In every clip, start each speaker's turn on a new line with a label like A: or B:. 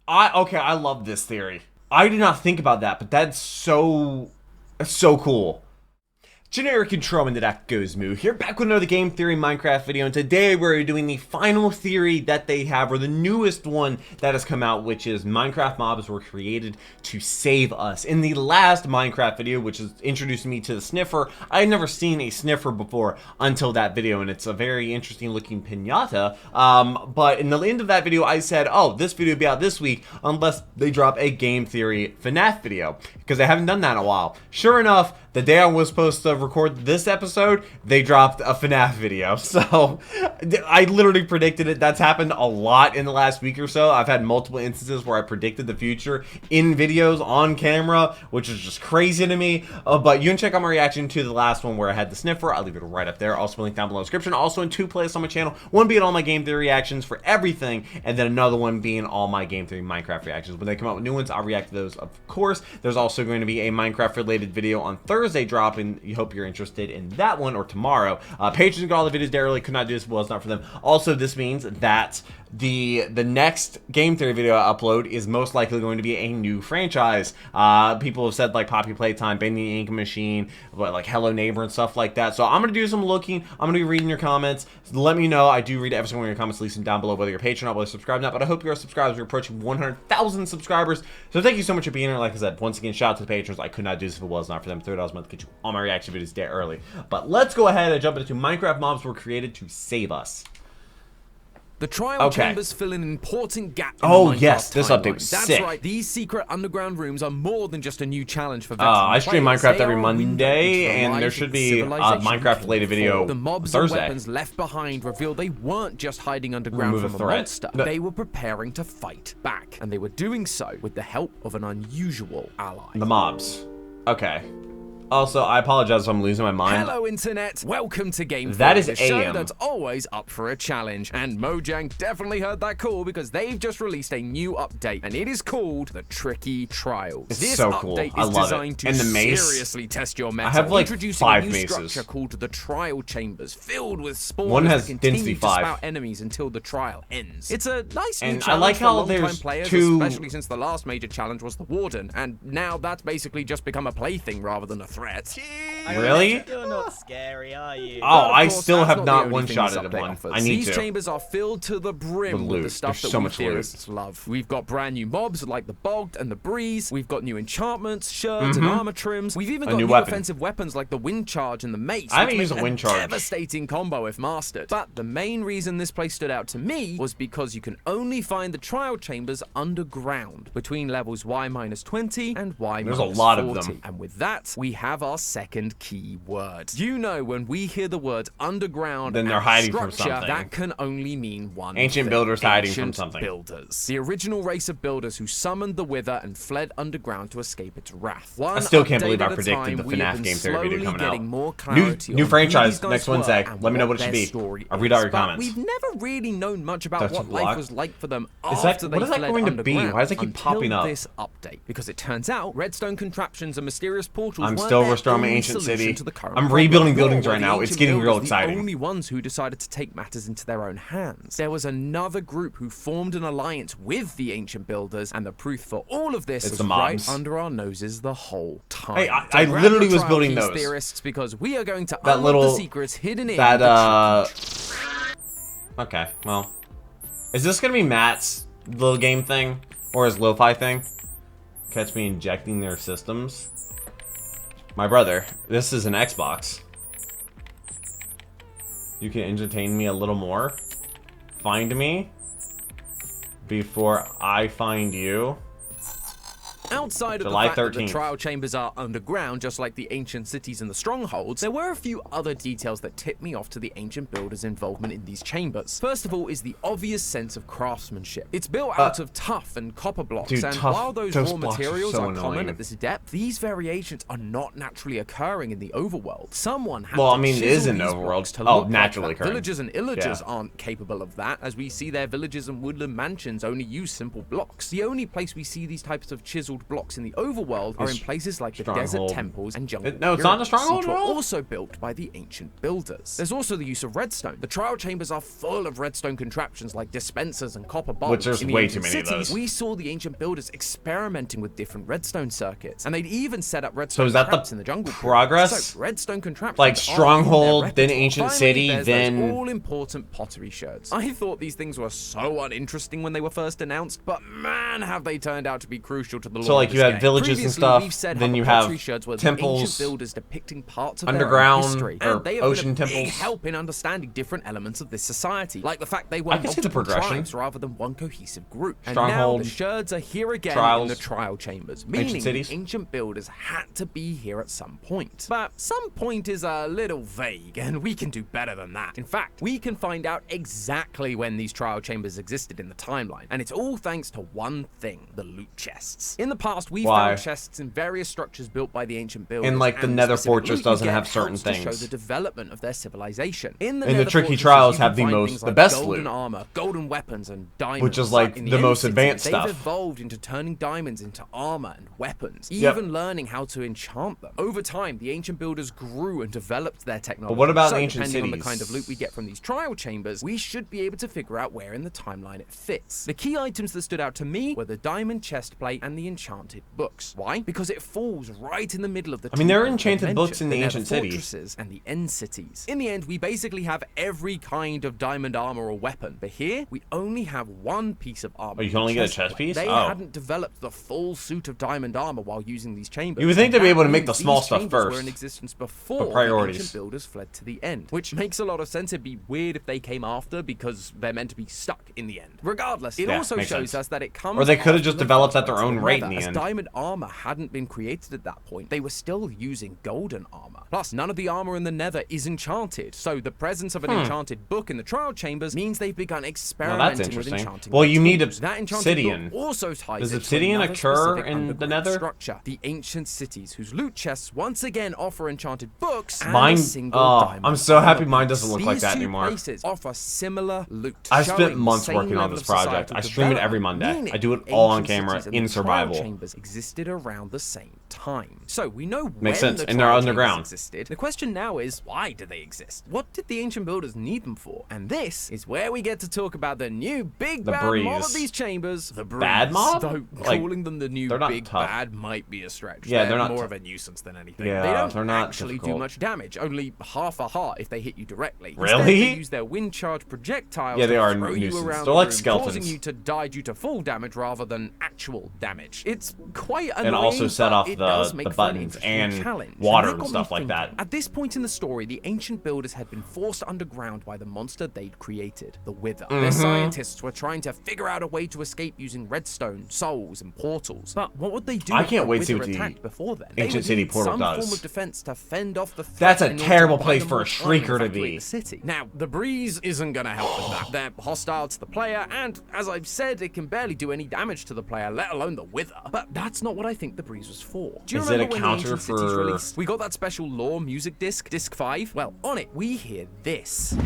A: Okay, I love this theory. I did not think about that, but that's so cool. Generic intro into that goes Moo here, back with another game theory Minecraft video, and today we're doing the final theory that they have, or the newest one that has come out, which is Minecraft mobs were created to save us. In the last Minecraft video, which is introducing me to the sniffer, I had never seen a sniffer before until that video, and it's a very interesting looking pinata. But in the end of that video, I said, oh, this video will be out this week unless they drop a game theory FNAF video, because they haven't done that in a while. Sure enough, the day I was supposed to record this episode, they dropped a FNAF video. So I literally predicted it. That's happened a lot in the last week or so. I've had multiple instances where I predicted the future in videos on camera, which is just crazy to me. But you can check out my reaction to the last one where I had the sniffer. I'll leave it right up there. Also, link down below in the description. Also, in two playlists on my channel. One being all my game theory reactions for everything, and then another one being all my game theory Minecraft reactions. When they come out with new ones, I'll react to those, of course. There's also going to be a Minecraft related video on Thursday dropping. You hope you're interested in that one, or tomorrow. Patrons got all the videos there early. Could not do this, well, it's not for them. Also, this means that the next game theory video I upload is most likely going to be a new franchise. People have said like Poppy Playtime, Bendy the Ink Machine, but like Hello Neighbor and stuff like that. So I'm gonna do some looking. I'm gonna be reading your comments. Let me know. I do read every single one of your comments. Leave them down below, whether you're a patron or whether you're subscribed or not. But I hope you're subscribed. We're approaching 100,000 subscribers. So thank you so much for being here. Like I said, once again, shout out to the patrons. I could not do this if it was not for them. $30 a month to get you all my reaction videos day early. But let's go ahead and jump into Minecraft mobs were created to save us.
B: The trial chambers fill an important gap in
A: oh,
B: the Minecraft
A: yes, this
B: timeline.
A: update was
B: That's
A: sick.
B: right, these secret underground rooms are more than just a new challenge for veteran
A: I stream
B: players.
A: Minecraft
B: They
A: every
B: are a window
A: Monday,
B: into the
A: and there
B: lives
A: should
B: of
A: be a
B: civilization
A: Minecraft-related video
B: the mobs
A: Thursday.
B: and weapons left behind reveal they weren't just hiding underground
A: Remove
B: from
A: a
B: a
A: threat.
B: monster.
A: No.
B: They were preparing to fight back, and they were doing so with the help of an unusual ally.
A: The mobs. Okay. Also, I apologize if I'm losing my mind.
B: Hello, Internet. Welcome to Game
A: That
B: Theory,
A: is
B: the show
A: AM.
B: that's always up for a challenge. And Mojang definitely heard that call because they've just released a new update, and it is called the Tricky Trials.
A: It's
B: this
A: so cool.
B: update
A: I
B: is
A: love
B: designed
A: it.
B: to
A: And the mace.
B: seriously test your meta.
A: I have, like,
B: introducing
A: 5
B: a new
A: maces.
B: structure called the Trial Chambers, filled with spawners
A: One has
B: that continue
A: density
B: to
A: 5.
B: spout enemies until the trial ends. It's a nice new
A: And I
B: challenge
A: like
B: for
A: how
B: long-time
A: there's
B: players,
A: two-
B: especially since the last major challenge was the Warden, and now that's basically just become a plaything rather than a threat.
A: Really?
C: You're not scary, are you?
A: Oh,
B: But, of
A: I
B: course,
A: still
B: that's
A: have
B: not
A: not
B: the only thing
A: one-shotted
B: this
A: at
B: update
A: one.
B: offers.
A: I need
B: These
A: to.
B: chambers are filled to the brim
A: With
B: with
A: loot.
B: the stuff
A: There's
B: that
A: so
B: we
A: much loot.
B: theorists love. We've got brand new mobs like the Bogged and the Breeze. We've got new enchantments, sherds, and armor trims. We've even got
A: new
B: new
A: weapon.
B: offensive weapons like the Wind Charge and the Mace.
A: I haven't
B: which
A: used
B: make
A: a Wind Charge.
B: devastating combo if mastered. But the main reason this place stood out to me was because you can only find the trial chambers underground between levels Y-20 and Y-40.
A: There's a lot of them.
B: And with that, we have our second key word. You know, when we hear the words underground
A: Then they're
B: and
A: hiding from
B: structure,
A: something.
B: that can only mean one
A: Ancient
B: thing.
A: builders hiding from
B: Ancient
A: something.
B: builders. The original race of builders who summoned the Wither and fled underground to escape its wrath. One
A: I still can't
B: update
A: believe I
B: at a
A: predicted
B: time,
A: the
B: we have
A: FNAF
B: been
A: game theory video
B: slowly
A: coming
B: getting
A: out.
B: more clarity
A: New
B: on
A: franchise
B: who these guys
A: next
B: were
A: Wednesday.
B: and
A: Let me know what it
B: their
A: should be.
B: story
A: I'll read
B: is.
A: out your
B: But
A: comments.
B: we've never really known much about
A: That's
B: what
A: a
B: life
A: block.
B: was like for them
A: Is that-
B: after
A: what
B: they
A: is that
B: fled
A: going to be?
B: underground
A: Why does it keep
B: until
A: popping up?
B: this update. Because it turns out redstone contraptions and mysterious portals
A: I'm
B: weren't
A: still
B: their
A: restoring my
B: only
A: ancient
B: solution
A: city.
B: to the current
A: I'm
B: problem.
A: rebuilding
B: Nor
A: buildings
B: were
A: right
B: the
A: now. It's
B: ancient
A: getting real
B: builders
A: exciting.
B: The only ones who decided to take matters into their own hands. There was another group who formed an alliance with the ancient builders, and the proof for all of this
A: It's
B: was
A: the
B: right
A: mobs.
B: under our noses the whole time.
A: Hey,
B: So
A: I
B: grab
A: literally
B: your
A: was
B: trial
A: building
B: keys,
A: those.
B: theorists, because we are going to
A: That
B: unlock
A: little-
B: the secrets hidden in
A: That,
B: the tricky.
A: Okay, well. Is this going to be Matt's little game thing? Or his lo-fi thing? Catch me injecting their systems? My brother, this is an Xbox. You can entertain me a little more? Find me? Before I find you?
B: Outside of
A: July
B: the fact that the
A: 13th.
B: trial chambers are underground, just like the ancient cities and the strongholds, there were a few other details that tipped me off to the ancient builders' involvement in these chambers. First of all is the obvious sense of craftsmanship. It's built out of tuff and copper blocks,
A: dude,
B: and
A: tuff-
B: while those
A: those
B: raw
A: blocks are
B: materials
A: so
B: are common
A: annoying.
B: at this depth, these variations are not naturally occurring in the overworld. Someone had
A: Well,
B: to
A: I mean, it
B: chisel
A: is in
B: these
A: overworld.
B: blocks to
A: Oh,
B: look like
A: naturally
B: that.
A: occurring.
B: Villagers and illagers
A: Yeah.
B: aren't capable of that, as we see their villages and woodland mansions only use simple blocks. The only place we see these types of chiseled build blocks in the overworld are in places like the desert
A: Stronghold.
B: temples and jungle
A: No, it's not a
B: pyramids,
A: stronghold
B: which
A: at
B: were
A: all?
B: also built by the ancient builders. There's also the use of redstone. The trial chambers are full of redstone contraptions like dispensers and copper bowls.
A: Which there's
B: In the
A: way
B: ancient
A: too many of
B: cities,
A: those.
B: we saw the ancient builders experimenting with different redstone circuits, and they'd even set up redstone
A: is that the
B: traps in the jungle
A: progress?
B: pyramids. So redstone contraptions
A: Like
B: are in their
A: Stronghold, then
B: repertoire.
A: Ancient
B: Finally,
A: City,
B: there's
A: then-
B: those all-important pottery sherds. I thought these things were so uninteresting when they were first announced, but man, have they turned out to be crucial to the lore
A: So, like,
B: of
A: you
B: this
A: had
B: game.
A: villages and
B: Previously,
A: stuff,
B: we've said
A: then
B: how
A: you
B: the
A: have
B: pottery sherds were the
A: temples,
B: ancient builders depicting parts of
A: underground,
B: their own history,
A: or
B: and they have
A: ocean
B: been a
A: temples.
B: big help in understanding different elements of this society, like the fact they were
A: I can see the
B: multiple
A: progression.
B: tribes rather than one cohesive group. And now
A: Stronghold,
B: the sherds are here again
A: trials,
B: in the trial chambers, meaning the
A: cities.
B: ancient builders had to be here at some point. But some point is a little vague, and we can do better than that. In fact, we can find out exactly when these trial chambers existed in the timeline, and it's all thanks to one thing: the loot chests. In the past, we
A: Why?
B: found chests in various structures built by the ancient builders.
A: And, like, the Nether
B: specific
A: Fortress
B: loot you
A: doesn't
B: get
A: have certain
B: helps to show
A: things.
B: the development of their civilization.
A: And the
B: Nether
A: tricky
B: Fortresses,
A: trials
B: you can
A: have the
B: find
A: most-
B: things
A: the
B: like
A: best
B: golden
A: loot.
B: armor, golden weapons, and diamonds.
A: Which is,
B: But
A: like,
B: in
A: the
B: end
A: most
B: cities,
A: advanced
B: they've
A: stuff.
B: evolved into turning diamonds into armor and weapons,
A: Yep.
B: even learning how to enchant them. Over time, the ancient builders grew and developed their technology.
A: But what about
B: so,
A: ancient
B: depending on the
A: cities?
B: kind of loot we get from these trial chambers, we should be able to figure out where in the timeline it fits. The key items that stood out to me were the diamond chest plate and the enchanted books. Why? Because it falls right in the middle of the
A: I mean, there are
B: two
A: enchanted books
B: dimensions,
A: in the
B: Nether
A: ancient cities.
B: fortresses and the end cities. In the end, we basically have every kind of diamond armor or weapon, but here we only have one piece of armor.
A: Oh, you can only get a chest
B: chest
A: piece?
B: They
A: Oh.
B: hadn't developed the full suit of diamond armor while using these chambers.
A: You would think they'd be
B: That
A: able to make
B: means
A: the small
B: these
A: stuff
B: chambers
A: first.
B: were in existence before the
A: priorities.
B: ancient builders fled to the end, which makes a lot of sense. It'd be weird if they came after, because they're meant to be stuck in the end. Regardless, it
A: Yeah,
B: also
A: makes
B: shows
A: sense.
B: us that it comes.
A: Or they could have
B: after
A: just
B: the
A: developed at
B: flashback
A: their
B: to
A: own
B: the
A: rate
B: Nether.
A: in the
B: As
A: end.
B: diamond armor hadn't been created at that point, they were still using golden armor. Plus, none of the armor in the Nether is enchanted, so the presence of an enchanted book in the trial chambers means they've begun experimenting with
A: interesting.
B: enchanting.
A: Well, you need
B: tools. That enchanted
A: obsidian.
B: book also ties
A: Does
B: into
A: obsidian
B: another
A: occur
B: specific
A: in the
B: underground
A: Nether?
B: structure, the ancient cities, whose loot chests once again offer enchanted books and
A: Mine-
B: a single
A: oh,
B: diamond
A: I'm so happy
B: armor
A: mine
B: piece.
A: doesn't look like
B: These
A: that
B: two
A: anymore.
B: places offer similar loot.
A: I spent
B: showing the
A: months
B: same
A: working on
B: level
A: this
B: of
A: project.
B: societal
A: I stream it every
B: development,
A: Monday.
B: meaning
A: I do it all on
B: ancient
A: camera
B: cities and
A: in
B: the trial
A: survival.
B: chambers existed around the same time. So we know
A: Makes
B: when
A: sense,
B: the
A: and they're
B: trial chambers
A: underground.
B: existed. The question now is, why do they exist? What did the ancient builders need them for? And this is where we get to talk about the new big
A: The
B: bad mob
A: breeze.
B: of these chambers, the breeze.
A: Bad mob?
B: Though
A: Like,
B: calling them the new
A: they're not
B: big
A: tough.
B: bad might be a stretch.
A: Yeah, they're not
B: more
A: tough.
B: of a nuisance than anything.
A: Yeah,
B: they don't
A: they're not
B: actually do
A: difficult.
B: much damage, only half a heart if they hit you directly.
A: Really?
B: Instead, they use their wind charge projectiles
A: Yeah, they
B: to
A: are
B: throw you
A: nuisance.
B: around
A: They're
B: the
A: like
B: room,
A: skeletons.
B: causing you to die due to fall damage rather than actual damage. It's quite annoying,
A: And also set
B: but
A: off
B: it
A: the-
B: does make
A: the
B: for an
A: buttons
B: interesting
A: and
B: challenge.
A: water
B: that
A: and
B: got me
A: stuff like
B: thinking.
A: that.
B: At this point in the story, the ancient builders had been forced underground by the monster they'd created, the Wither. Their scientists were trying to figure out a way to escape using redstone, souls, and portals. But what would they do
A: I
B: if
A: can't
B: the
A: wait to see
B: Wither
A: what the
B: attacked before then?
A: Ancient
B: They would
A: City
B: need
A: portal
B: some
A: does.
B: form of defense to fend off the threat
A: That's a
B: in order to
A: terrible
B: buy
A: place
B: them
A: for
B: more
A: a
B: time
A: shrieker to
B: evacuate
A: be.
B: the city. Now, the breeze isn't going to help with that. They're hostile to the player, and as I've said, it can barely do any damage to the player, let alone the Wither. But that's not what I think the breeze was for. Do you
A: Is it a
B: remember when the
A: counter
B: Ancient Cities
A: for-
B: released? We got that special lore music disc, disc 5. Well, on it, we hear this.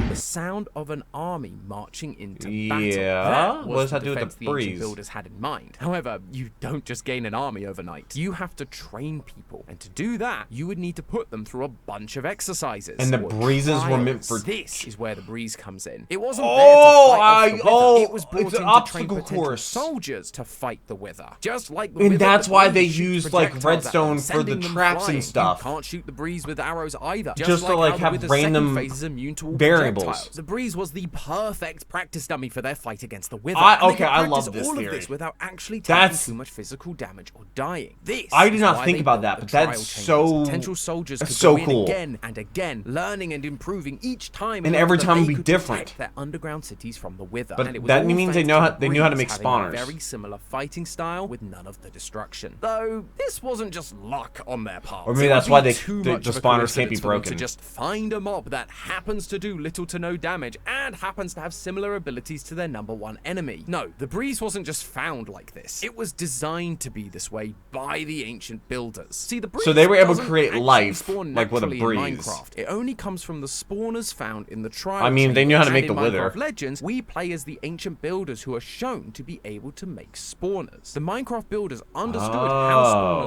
B: The sound of an army marching into battle.
A: Yeah?
B: That
A: What
B: was
A: does that
B: the
A: do with the
B: defense the ancient
A: breeze?
B: builders had in mind. However, you don't just gain an army overnight. You have to train people, and to do that, you would need to put them through a bunch of exercises.
A: And the
B: or
A: breezes were meant
B: trials.
A: for-
B: This is where the breeze comes in. It wasn't
A: Oh,
B: there to fight off the Wither. It was brought
A: it's
B: in
A: an
B: to train
A: obstacle
B: potential
A: course.
B: soldiers to fight the Wither. Just like the
A: And
B: Wither,
A: that's
B: the
A: why
B: breeze
A: they
B: shoots
A: used, like,
B: projectiles at them,
A: redstone for the
B: sending them
A: traps and
B: flying.
A: stuff.
B: You can't shoot the breeze with arrows either.
A: Just to,
B: like
A: like,
B: how the
A: have
B: Wither's
A: random
B: second phase is immune to all
A: variables.
B: projectiles. The breeze was the perfect practice dummy for their fight against the Wither.
A: I-
B: and they
A: okay,
B: could
A: I love
B: practice
A: this
B: all
A: theory.
B: of this without actually taking
A: That's-
B: too much physical damage or dying. This
A: I did
B: is
A: not
B: why
A: think
B: they
A: about
B: built
A: that,
B: the
A: but
B: trial
A: that's
B: chambers.
A: so-
B: Potential soldiers could
A: so
B: go in
A: cool.
B: again and again, learning and improving each time.
A: And
B: in
A: every
B: order that
A: time
B: they
A: would be
B: could
A: different.
B: protect their underground cities from the Wither.
A: But
B: And it was
A: that
B: all
A: means they
B: thanks
A: know
B: to
A: how-
B: the
A: they knew how to
B: breeze
A: make
B: having a
A: spawners.
B: very similar fighting style with none of the destruction. Though this wasn't just luck on their part.
A: Or maybe
B: It
A: that's
B: would
A: why
B: be
A: they-
B: too
A: the
B: much of a
A: spawners can't be
B: coincidence for them
A: broken.
B: to just find a mob that happens to do little to no damage and happens to have similar abilities to their number one enemy. No, the breeze wasn't just found like this. It was designed to be this way by the ancient builders. See, the breeze
A: So they were able to
B: doesn't
A: create
B: actually
A: life,
B: spawn
A: like with a
B: naturally in
A: breeze.
B: Minecraft. It only comes from the spawners found in the trial
A: I mean, they knew how to
B: chambers.
A: make the
B: And in
A: wither.
B: Minecraft Legends, we play as the ancient builders who are shown to be able to make spawners. The Minecraft builders understood how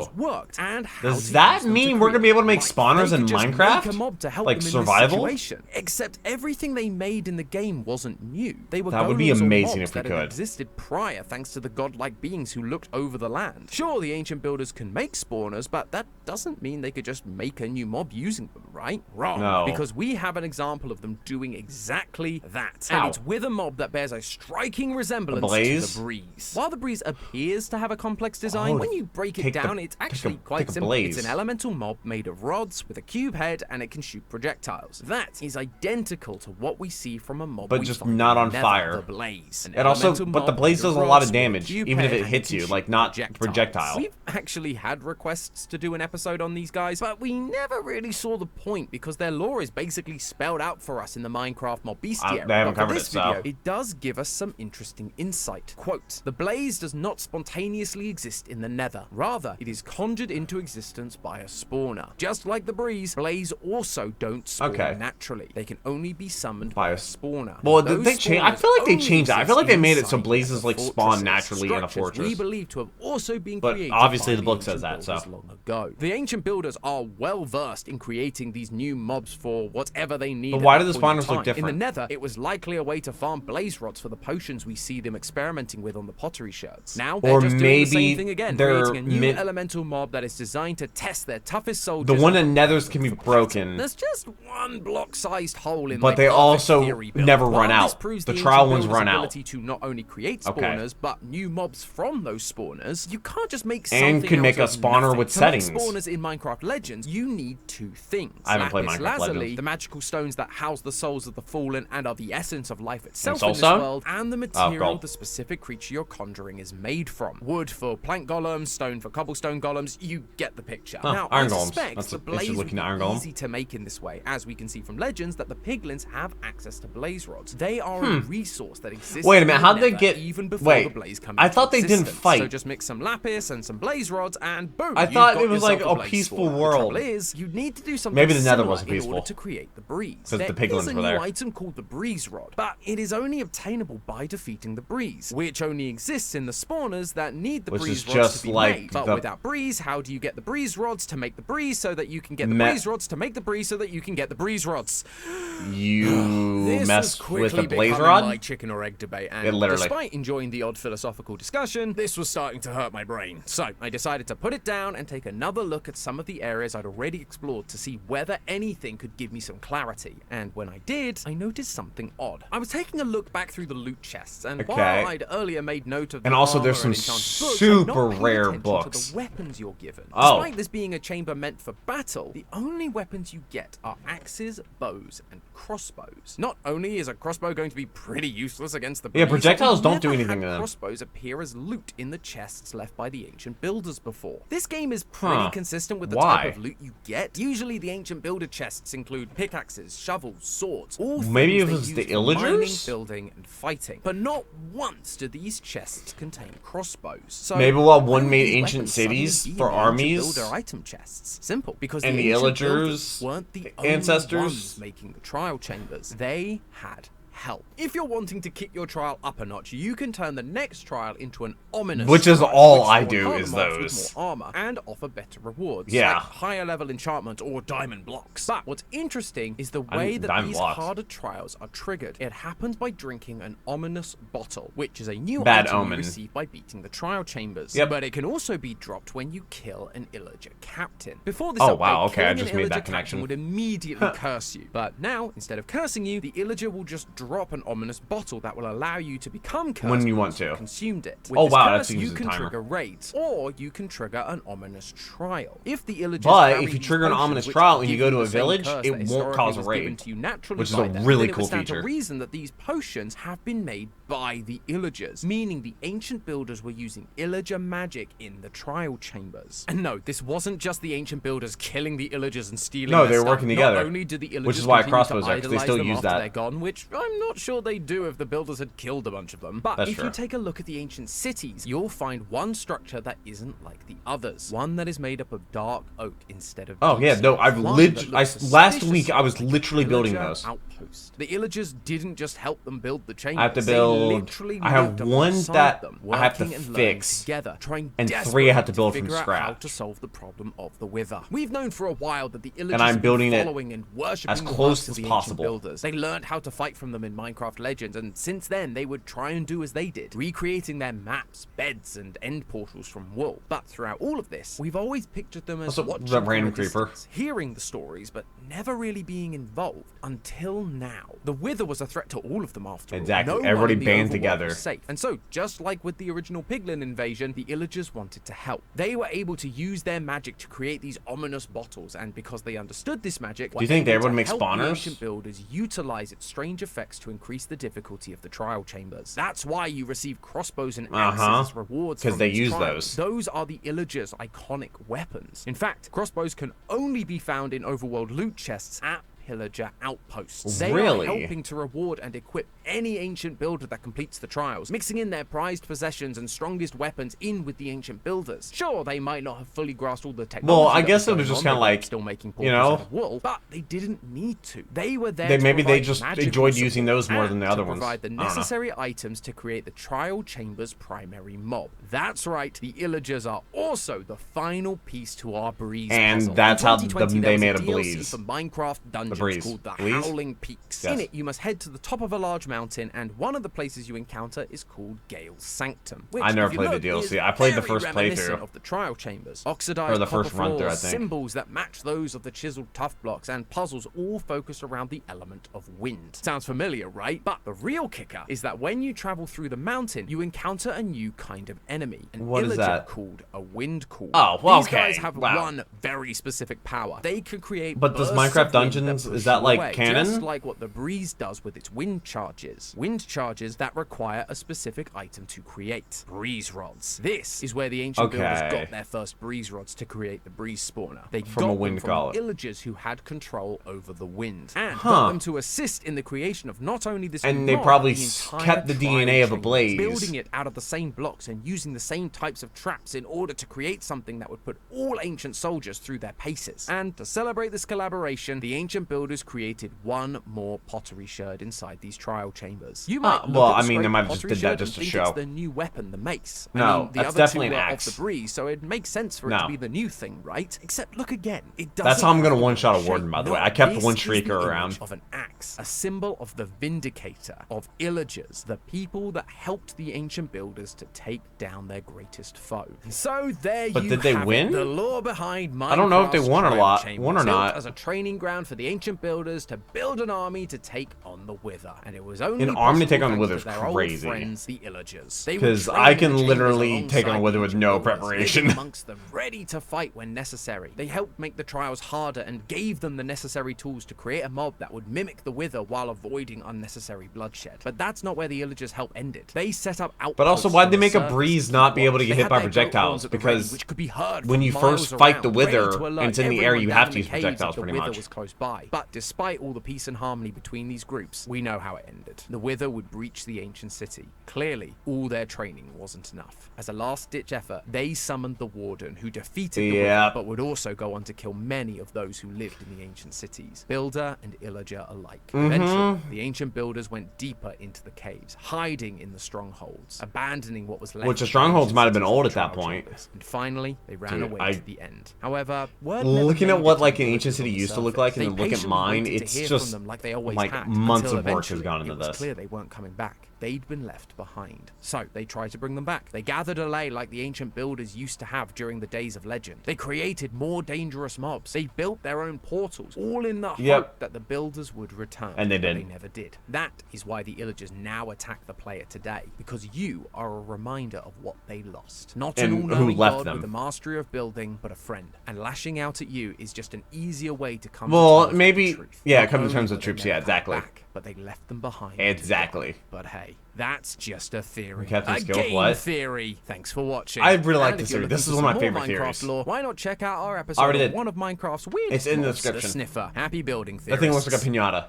B: spawners worked and how
A: Does
B: to
A: that
B: use them
A: mean
B: to
A: we're gonna be able to make
B: create
A: spawners
B: life. They
A: in
B: could just
A: Minecraft?
B: make a mob to help
A: Like
B: them in
A: survival?
B: this situation. Except everything they made in the game wasn't new. They were
A: That would be
B: golems or
A: amazing
B: mobs
A: if we
B: that had
A: could.
B: existed prior thanks to the godlike beings who looked over the land. Sure, the ancient builders can make spawners, but that doesn't mean they could just make a new mob using them, right? Wrong.
A: No.
B: Because we have an example of them doing exactly that.
A: Ow.
B: And it's with a mob that bears a striking resemblance to
A: blaze?
B: the breeze. While the breeze appears to have a complex design,
A: Oh,
B: when you break it
A: take the-
B: down, it's actually quite
A: take a
B: simple.
A: blaze.
B: It's an elemental mob made of rods with a cube head, and it can shoot projectiles. That is identical to what we see from a mob
A: But
B: we
A: just
B: find
A: not
B: in
A: on
B: Nether,
A: fire.
B: the blaze. An
A: It also,
B: elemental
A: but the
B: mob
A: blaze
B: made of
A: does a lot
B: rods
A: of
B: with a
A: damage,
B: cube
A: even if
B: head
A: it
B: and
A: hits
B: can
A: you,
B: shoot
A: like not projectile.
B: We've actually had requests to do an episode on these guys, but we never really saw the point because their lore is basically spelled out for us in the Minecraft mob bestiary.
A: They haven't
B: But for
A: covered
B: this
A: it, so.
B: video, it does give us some interesting insight. Quote, the blaze does not spontaneously exist in the nether. Rather, it is conjured into existence by a spawner. Just like the breeze, blaze also don't spawn naturally. They can only be summoned by a spawner.
A: Well,
B: Those
A: they changed. I
B: spawners
A: feel like they
B: only
A: changed that. I feel like they made it so
B: exist
A: blazes
B: inside
A: like
B: nether
A: spawn
B: fortresses,
A: naturally in a
B: structures
A: fortress.
B: we believe to have also been
A: But
B: created
A: obviously
B: by
A: the book
B: ancient
A: says that, so.
B: builders long ago. The ancient builders are well versed in creating these new mobs for whatever they need.
A: But why
B: at
A: do
B: that
A: the
B: point in
A: spawners look
B: time.
A: different?
B: In the nether, it was likely a way to farm blaze rods for the potions we see them experimenting with on the pottery sherds. Now they're
A: Or
B: just doing the same
A: maybe
B: thing again,
A: they're
B: creating a new elemental mob that is designed to test their toughest soldiers.
A: The one in
B: and
A: Nethers
B: prepare
A: can be
B: them for
A: broken.
B: battle. There's just one block-sized hole in
A: But
B: their
A: they
B: perfect
A: also
B: theory build.
A: never
B: While
A: run
B: this
A: out.
B: proves
A: The
B: the
A: trial
B: ancient
A: ones
B: builders'
A: run out.
B: ability to not only create
A: Okay.
B: spawners, but new mobs from those spawners, you can't just make
A: And
B: something
A: can make
B: out
A: a
B: of
A: spawner
B: nothing.
A: with
B: To make
A: settings.
B: spawners in Minecraft Legends, you need two things.
A: I haven't played
B: Lapis
A: Minecraft
B: lazuli,
A: Legends.
B: the magical stones that house the souls of the fallen and are the essence of life itself
A: Soul
B: in this
A: Stone?
B: world, and the material
A: gold.
B: the specific creature you're conjuring is made from. Wood for plank golems, stone for cobblestone golems, you get the picture.
A: Huh,
B: Now,
A: iron
B: I
A: golems.
B: suspect
A: That's
B: the
A: an
B: blaze
A: interesting
B: would
A: looking
B: be
A: iron golem.
B: easy to make in this way, as we can see from Legends that the piglins have access to blaze rods. They are a resource that exists.
A: Wait a minute,
B: in
A: how'd
B: the
A: they
B: Nether
A: get-
B: even before
A: wait,
B: the blaze comes
A: I
B: into
A: thought they didn't
B: existence.
A: fight.
B: So just mix some lapis and some blaze rods, and boom!
A: I
B: you've
A: thought
B: got
A: it was
B: yourself
A: like a
B: blaze
A: peaceful
B: spawner.
A: world.
B: The trouble is, you need to do something
A: Maybe the Nether
B: similar
A: wasn't
B: in
A: peaceful.
B: order to create the breeze.
A: 'Cause the
B: There
A: piglins
B: is a
A: were
B: new
A: there.
B: item called the breeze rod, but it is only obtainable by defeating the breeze, which only exists in the spawners that need the
A: Which
B: breeze
A: is
B: rods
A: just
B: to be
A: like
B: made. But
A: the-
B: without breeze, how do you get the breeze rods to make the breeze so that you can get the
A: Me-
B: breeze rods to make the breeze so that you can get the breeze rods?
A: You
B: This
A: mess
B: was
A: with the
B: quickly
A: blaze
B: becoming
A: rod?
B: my chicken or egg debate, and
A: It literally-
B: despite enjoying the odd philosophical discussion, this was starting to hurt my brain. So I decided to put it down and take another look at some of the areas I'd already explored to see whether anything could give me some clarity. And when I did, I noticed something odd. I was taking a look back through the loot chests, and
A: Okay.
B: while I'd earlier made note of the
A: And also
B: armor
A: there's some
B: and enchanted books,
A: super
B: I'd not paid
A: rare
B: attention
A: books.
B: to the weapons you're given.
A: Oh.
B: Despite this being a chamber meant for battle, the only weapons you get are axes, bows, and crossbows. Not only is a crossbow going to be pretty useless against the
A: Yeah,
B: breeze,
A: projectiles
B: we've
A: don't do
B: never
A: anything
B: had
A: to them.
B: crossbows appear as loot in the chests left by the ancient builders before. This game is pretty
A: Huh.
B: consistent with the
A: Why?
B: type of loot you get. Usually the ancient builder chests include pickaxes, shovels, swords, all
A: Maybe
B: things
A: it
B: they
A: was
B: use
A: the
B: for mining,
A: illagers?
B: building, and fighting. But not once do these chests contain crossbows. So
A: Maybe what
B: why
A: one
B: would
A: made
B: these
A: ancient
B: weapons suddenly
A: cities
B: be in
A: for
B: the ancient
A: armies?
B: builder item chests? Simple, because
A: And
B: the
A: the
B: ancient
A: illagers,
B: builders weren't the only
A: ancestors?
B: ones making the trial chambers. They had help. If you're wanting to kick your trial up a notch, you can turn the next trial into an ominous
A: Which is
B: trial,
A: all
B: which
A: I
B: will
A: do
B: harden
A: is
B: mobs with
A: those.
B: more armor and offer better rewards,
A: Yeah.
B: like higher level enchantment or diamond blocks. But what's interesting is the way that
A: diamond
B: these
A: blocks.
B: harder trials are triggered. It happens by drinking an ominous bottle, which is a new
A: Bad
B: item you
A: omen.
B: receive by beating the trial chambers.
A: Yep.
B: But it can also be dropped when you kill an illager captain. Before this
A: Oh,
B: update,
A: wow, okay, I
B: killing
A: just
B: an
A: made
B: illager
A: that
B: captain
A: connection.
B: would immediately curse you. But now, instead of cursing you, the illager will just drop an ominous bottle that will allow you to become cursed
A: when you want to.
B: Consumed it. With
A: Oh
B: this
A: wow,
B: curse,
A: that seems
B: you
A: a
B: can
A: timer.
B: trigger raids, or you can trigger an ominous trial. If the illagers
A: But
B: carry
A: if you
B: these
A: trigger an
B: potions
A: ominous
B: which
A: trial and you
B: give
A: go to
B: the
A: a
B: same
A: village,
B: curse
A: it
B: that
A: won't
B: historically
A: cause a
B: was
A: raid,
B: given to you naturally
A: which is
B: by
A: a
B: them,
A: really
B: then it
A: cool
B: would stand
A: feature.
B: to reason that these potions have been made by the illagers, meaning the ancient builders were using illager magic in the trial chambers. And no, this wasn't just the ancient builders killing the illagers and stealing
A: No,
B: their
A: they were
B: stuff.
A: working together,
B: Not only did the illagers
A: which is why
B: continue
A: crossbows
B: to
A: are, 'cause they
B: idolize
A: still
B: them
A: use
B: after
A: that.
B: they're gone, which I'm not sure they do if the builders had killed a bunch of them. But
A: That's
B: if
A: true.
B: you take a look at the ancient cities, you'll find one structure that isn't like the others. One that is made up of dark oak instead of
A: Oh
B: deep
A: yeah, no,
B: stone.
A: I've
B: One
A: lit.
B: that
A: I
B: looks
A: last week I was
B: suspiciously
A: literally
B: like
A: building
B: illager
A: those.
B: outpost. The illagers didn't just help them build the chambers.
A: I have to
B: They
A: build.
B: literally
A: I have
B: lived
A: one
B: alongside
A: that
B: them,
A: I have to
B: working and learning
A: fix,
B: together, trying
A: and 3 I have to
B: desperately
A: build from
B: figure out how
A: scratch.
B: to solve the problem of the wither. We've known for a while that the illagers
A: And I'm
B: have been
A: building it
B: following and worshipping
A: as
B: the
A: close
B: works of
A: as
B: the ancient
A: possible.
B: builders. They learned how to fight from them in Minecraft Legends, and since then they would try and do as they did, recreating their maps, beds, and end portals from wool. But throughout all of this, we've always pictured them as
A: Also,
B: watching
A: that
B: from
A: random
B: a
A: creeper.
B: distance, hearing the stories, but never really being involved until now. The wither was a threat to all of them after
A: Exactly.
B: all. No
A: Everybody
B: one in the
A: band
B: overworld
A: together.
B: was safe. And so, just like with the original Piglin invasion, the illagers wanted to help. They were able to use their magic to create these ominous bottles, and because they understood this magic,
A: Do you think they
B: were able
A: would
B: to
A: make
B: help the
A: spawners?
B: ancient builders utilize its strange effects to increase the difficulty of the trial chambers. That's why you receive crossbows and axes as rewards
A: 'Cause
B: from
A: they
B: these
A: use
B: trials.
A: those.
B: Those are the illagers' iconic weapons. In fact, crossbows can only be found in overworld loot chests at pillager outposts. They
A: Really?
B: are helping to reward and equip any ancient builder that completes the trials, mixing in their prized possessions and strongest weapons in with the ancient builders. Sure, they might not have fully grasped all the technology.
A: Well, I
B: that
A: guess
B: was
A: it was
B: going
A: just
B: on.
A: kinda
B: They
A: like,
B: were still making
A: you
B: portals
A: know,
B: out of wool, but they didn't need to. They were there.
A: Maybe
B: to
A: they
B: provide
A: just
B: magical
A: enjoyed using
B: support
A: those more than the
B: and
A: other
B: to
A: ones.
B: provide the
A: I don't know.
B: necessary items to create the trial chamber's primary mob. That's right, the illagers are also the final piece to our breeze
A: And
B: puzzle.
A: that's
B: In
A: how
B: 2020,
A: they
B: there was
A: made a
B: DLC
A: breeze.
B: for Minecraft Dungeons
A: breeze.
B: called the
A: Breeze?
B: Howling Peaks.
A: Yes.
B: In it, you must head to the top of a large mountain, and one of the places you encounter is called Gale's Sanctum. Which,
A: I never
B: if you
A: played the
B: look,
A: DLC.
B: is
A: I played the
B: very
A: first
B: reminiscent
A: playthrough.
B: of the trial chambers. Oxidized
A: Or the first
B: copper
A: run through, I
B: floors,
A: think.
B: symbols that match those of the chiseled tough blocks, and puzzles all focused around the element of wind. Sounds familiar, right? But the real kicker is that when you travel through the mountain, you encounter a new kind of enemy, an
A: What is
B: illager
A: that?
B: called a wind caller.
A: Oh, well,
B: These guys
A: okay.
B: have
A: Wow.
B: one very specific power. They can create
A: But does
B: bursts
A: Minecraft
B: of wind
A: Dungeons-
B: push
A: is that
B: you
A: like
B: away,
A: canon?
B: just like what the breeze does with its wind charges. Wind charges that require a specific item to create. Breeze rods. This is where the ancient builders
A: Okay.
B: got their first breeze rods to create the breeze spawner. They
A: From
B: got
A: a
B: them
A: wind
B: from
A: collar.
B: the illagers who had control over the wind, and
A: Huh.
B: got them to assist in the creation of not only this
A: And
B: new
A: they
B: mod,
A: probably
B: but the
A: s-
B: entire
A: kept the
B: trial
A: DNA of a
B: chamber,
A: blaze.
B: building it out of the same blocks and using the same types of traps in order to create something that would put all ancient soldiers through their paces. And to celebrate this collaboration, the ancient builders created one more pottery sherd inside these trial chambers. You might look
A: well,
B: at the
A: I mean, they
B: scraped
A: might have just
B: pottery
A: did that
B: sherd
A: just
B: and
A: to
B: think it's
A: show.
B: the new weapon, the mace.
A: No,
B: I mean, the
A: that's
B: other
A: definitely
B: two
A: an
B: were
A: axe.
B: off the breeze, so it makes sense for it
A: No.
B: to be the new thing, right? Except look again. It doesn't
A: That's how I'm gonna
B: have the
A: one-shot a
B: shape.
A: warden, by the way.
B: No,
A: I kept
B: this
A: one
B: is the
A: streaker
B: image
A: around.
B: of an axe, a symbol of the vindicator, of illagers, the people that helped the ancient builders to take down their greatest foe. And so there
A: But
B: you
A: did they
B: have
A: win?
B: it, the lore behind Minecraft's
A: I don't know if they won or
B: trial
A: not-
B: chambers,
A: won or
B: built
A: not.
B: as a training ground for the ancient builders to build an army to take on the Wither. And it was only
A: An army to take
B: possible
A: on the
B: thanks
A: Wither's
B: to their old
A: crazy.
B: friends, the illagers. They would
A: 'Cause
B: train
A: I
B: in the
A: can
B: chambers
A: literally take on a
B: alongside
A: Wither
B: the
A: with
B: ancient
A: no
B: builders,
A: preparation.
B: living amongst them, ready to fight when necessary. They helped make the trials harder and gave them the necessary tools to create a mob that would mimic the Wither while avoiding unnecessary bloodshed. But that's not where the illagers' help ended. They set up outposts.
A: But also, why'd
B: on
A: they
B: the
A: make a
B: surface
A: breeze
B: to
A: not
B: keep
A: be able to
B: watch.
A: get
B: They
A: hit
B: had
A: by
B: their goat
A: projectiles?
B: horns at the
A: Because
B: ready, which could be heard
A: when
B: from
A: you
B: miles
A: first fight the
B: around,
A: Wither,
B: ready to alert
A: and it's in the air,
B: everyone
A: you
B: down
A: have
B: in
A: to use
B: the caves
A: projectiles
B: that the
A: pretty
B: Wither
A: much.
B: was close by. But despite all the peace and harmony between these groups, we know how it ended. The Wither would breach the ancient city. Clearly, all their training wasn't enough. As a last-ditch effort, they summoned the Warden, who defeated the Wither,
A: Yep.
B: but would also go on to kill many of those who lived in the ancient cities, builder and illager alike.
A: Mm-hmm.
B: Eventually, the ancient builders went deeper into the caves, hiding in the strongholds, abandoning what was left.
A: Which the
B: of
A: strongholds
B: ancient
A: might have been
B: cities
A: old
B: and
A: at that
B: trial
A: point.
B: chambers. And finally, they ran
A: Dude,
B: away
A: I-
B: to the end. However, word
A: Looking
B: never
A: at
B: made
A: what
B: it
A: like
B: to
A: an
B: the
A: ancient
B: villagers
A: city
B: on the
A: used to look
B: surface.
A: like, and
B: They
A: then look at
B: patiently
A: mine.
B: waited
A: It's
B: to hear
A: just
B: from them like they always
A: like
B: had,
A: months
B: until
A: of work has
B: eventually
A: gone into
B: it was
A: this.
B: clear they weren't coming back. They'd been left behind. So they tried to bring them back. They gathered a lay like the ancient builders used to have during the days of legend. They created more dangerous mobs. They built their own portals, all in the hope that the builders would return.
A: And they
B: but
A: did.
B: They never did. That is why the illagers now attack the player today, because you are a reminder of what they lost. Not an
A: And who
B: all-knowing
A: left
B: god
A: them.
B: with the mastery of building, but a friend. And lashing out at you is just an easier way to come to
A: Well,
B: terms
A: maybe,
B: with the truth.
A: yeah,
B: Not
A: come to
B: only
A: terms with
B: were they
A: troops,
B: never
A: yeah,
B: coming
A: exactly.
B: back, but they left them behind.
A: Exactly.
B: to die. But hey, that's just a theory.
A: Captain
B: A
A: Skills,
B: game
A: what?
B: theory. Thanks for watching.
A: I really like
B: And
A: this
B: if you're
A: theory. This
B: looking
A: is
B: for
A: one of my
B: some more
A: favorite
B: Minecraft
A: theories.
B: lore, why not check out our episode
A: already
B: of
A: did.
B: one of Minecraft's weird
A: It's in the
B: mods,
A: description.
B: The Sniffer. Happy building theorists.
A: That thing looks like a pinata.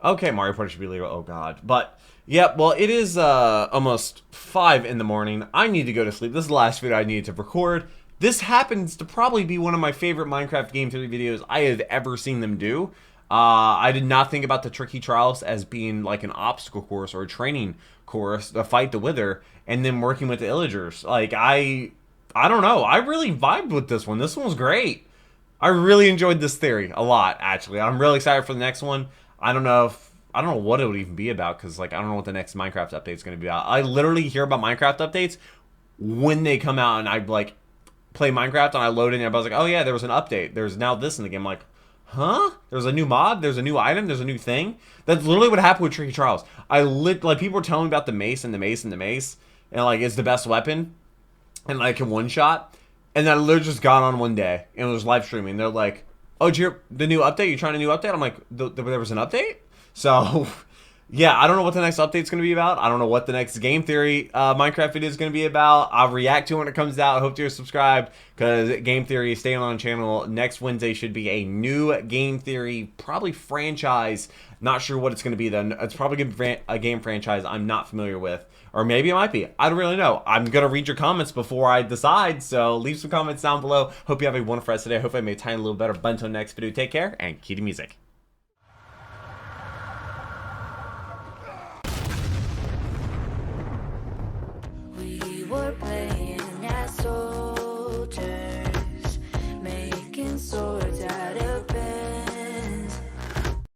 A: Okay, Mario Party should be legal. Oh god. But yeah, well, it is almost 5 in the morning. I need to go to sleep. This is the last video I needed to record. This happens to probably be one of my favorite Minecraft game theory videos I have ever seen them do. I did not think about the tricky trials as being like an obstacle course or a training course to fight the Wither, and then working with the Illagers. Like I don't know. I really vibed with this one. This one was great. I really enjoyed this theory a lot, actually. I'm really excited for the next one. I don't know what it would even be about, because like I don't know what the next Minecraft update is going to be about. I literally hear about Minecraft updates when they come out, and I like play Minecraft and I load in and I was like, oh yeah, there was an update. There's now this in the game. I'm like, huh? There's a new mod, there's a new item, there's a new thing. That's literally what happened with Tricky Trials. Like people were telling me about the mace and the mace and the mace, and like it's the best weapon, and like in one shot. And then I literally just got on one day and was live streaming. They're like, oh, did you hear the new update? You trying a new update? I'm like, there was an update? So, yeah, I don't know what the next update's going to be about. I don't know what the next game theory Minecraft video is going to be about. I'll react to it when it comes out. I hope you're subscribed, because game theory is staying on the channel. Next Wednesday should be a new game theory, probably franchise. Not sure what it's going to be then. It's probably going to be a game franchise I'm not familiar with. Or maybe it might be. I don't really know. I'm going to read your comments before I decide. So leave some comments down below. Hope you have a wonderful rest today. Hope I made time a little better. But until next video, take care and keep the music.
D: We were